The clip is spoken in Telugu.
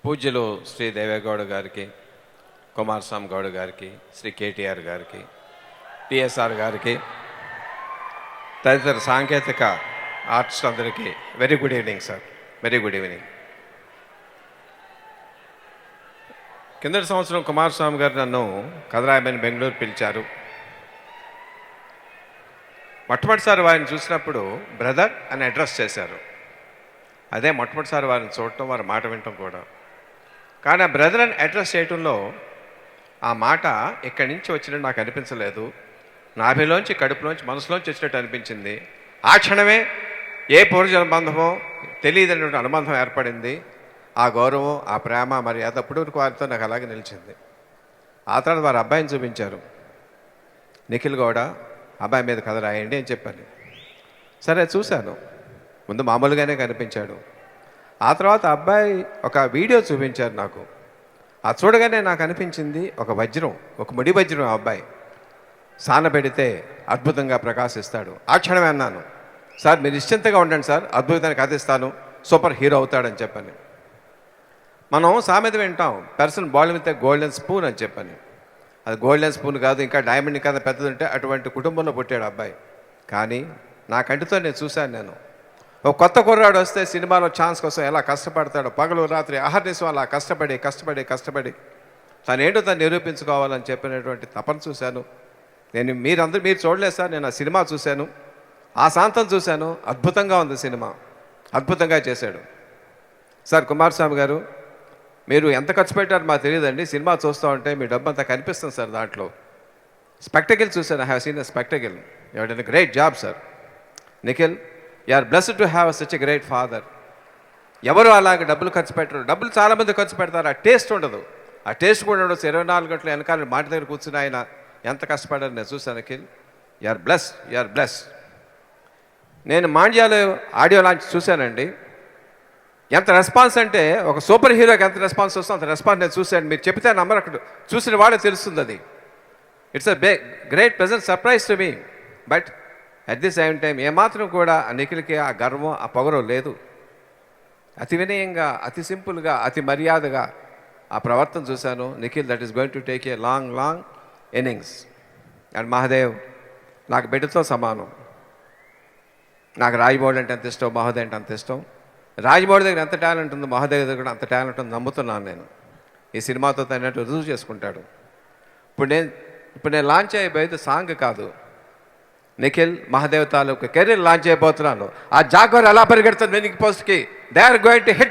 పూజ్యులు శ్రీ దేవేగౌడ గారికి, కుమారస్వామి గౌడ్ గారికి, శ్రీ కేటీఆర్ గారికి, టిఎస్ఆర్ గారికి, తదితర సాంకేతిక ఆర్టిస్ట్ అందరికీ very good evening sir. Very good evening. కిందటి సంవత్సరం కుమారస్వామి గారు నన్ను కథరాయమని బెంగళూరు పిలిచారు. మొట్టమొదటిసారి వారిని చూసినప్పుడు బ్రదర్ అని అడ్రస్ చేశారు. అదే మొట్టమొదటిసారి వారిని చూడటం, వారి మాట వినటం కూడా. కానీ ఆ బ్రదర్ అని అడ్రస్ చేయటంలో ఆ మాట ఇక్కడి నుంచి వచ్చినట్టు నాకు అనిపించలేదు. నాభిలోంచి, కడుపులోంచి, మనసులోంచి వచ్చినట్టు అనిపించింది. ఆ క్షణమే ఏ పూర్వజన్మ బంధమో తెలియదనేటువంటి అనుబంధం ఏర్పడింది. ఆ గౌరవం, ఆ ప్రేమ, మర్యాద అప్పుడు వారితో నాకు అలాగే నిలిచింది. ఆ తర్వాత వారి అబ్బాయిని చూపించారు. నిఖిల్ గౌడ అబ్బాయి మీద కథ రాయండి అని చెప్పాను. సరే చూశాను. ముందు మామూలుగానే కనిపించాడు. ఆ తర్వాత అబ్బాయి ఒక వీడియో చూపించారు నాకు. ఆ చూడగానే నాకు అనిపించింది ఒక వజ్రం, ఒక ముడి వజ్రం. ఆ అబ్బాయి సానబెడితే అద్భుతంగా ప్రకాశిస్తాడు. ఆ క్షణమే అన్నాను, సార్ మీరు నిశ్చింతగా ఉండండి సార్, అద్భుతాన్ని కథిస్తాను, సూపర్ హీరో అవుతాడని చెప్పాను. మనం సామెత వింటాం, person ball with golden spoon అని చెప్పాను. అది గోల్డెన్ స్పూన్ కాదు, ఇంకా డైమండ్ కన్నా పెద్దది ఉంటే అటువంటి కుటుంబంలో పుట్టాడు అబ్బాయి. కానీ నా కంటితో నేను చూశాను. నేను ఒక కొత్త కుర్రాడు వస్తే సినిమాలో ఛాన్స్ కోసం ఎలా కష్టపడతాడో, పగలు రాత్రి అహర్నిశం అలా కష్టపడి తనేంటో తను నిరూపించుకోవాలని చెప్పినటువంటి తపన చూశాను. మీరు చూడలేదు సార్, నేను ఆ సినిమా చూశాను, ఆ శాంతం చూశాను. అద్భుతంగా ఉంది సినిమా, అద్భుతంగా చేశాడు. సార్ కుమారస్వామి గారు, మీరు ఎంత ఖర్చు పెట్టారో మాకు తెలియదండి. సినిమా చూస్తూ ఉంటే మీ డబ్బు అంతా కనిపిస్తుంది సార్. దాంట్లో స్పెక్టకిల్ చూశాను. I have seen a spectacle. You have done a great job sir. Nikhil, you are blessed to have such a great father. ఎవరు అలాగే డబ్బులు ఖర్చు పెట్టరు. డబ్బులు చాలామంది ఖర్చు పెడతారు, ఆ టేస్ట్ ఉండదు. ఆ టేస్ట్ కూడా ఉండదు. 24 గంటలు వెనకాల మాట దగ్గర కూర్చుని ఆయన ఎంత కష్టపడారు నేను చూశాను. Nikhil, you are blessed. నేను మాండ్యాలో ఆడియో లాంచ్ చూశానండి. ఎంత రెస్పాన్స్ అంటే, ఒక సూపర్ హీరోకి ఎంత రెస్పాన్స్ వస్తుందో అంత రెస్పాన్స్ నేను చూశాను. మీరు చెప్తే నమ్మరు, అక్కడ చూసిన వాళ్ళే తెలుస్తుంది. అది it's a great pleasant surprise to me. But at the same time ఏమాత్రం కూడా ఆ నిఖిల్కి ఆ గర్వం, ఆ పొగరు లేదు. అతి వినయంగా, అతి సింపుల్గా, అతి మర్యాదగా ఆ ప్రవర్తన చూశాను. Nikhil, that is going to take a long innings. And Mahadev నాకు బిడ్డతో సమానం. నాకు రాజమౌళి అంటే అంత ఇష్టం, మహోదయ్ అంటే అంత ఇష్టం. రాజమౌళి దగ్గర ఎంత టాలెంట్ ఉందో మహోదయ్ దగ్గర కూడా అంత టాలెంట్ ఉంది నమ్ముతున్నాను నేను. ఈ సినిమాతో తనట్టు రుజువు చేసుకుంటాడు. ఇప్పుడు నేను లాంచ్ అయిపోయేది సాంగ్ కాదు, నిఖిల్ మహాదేవ్ తాలూకు కెరీర్ లాంచ్ అయిపోతున్నాను. ఆ జాగ్వర్ ఎలా పరిగెడుతుంది విన్నింగ్ పోస్ట్కి, they are going to hit the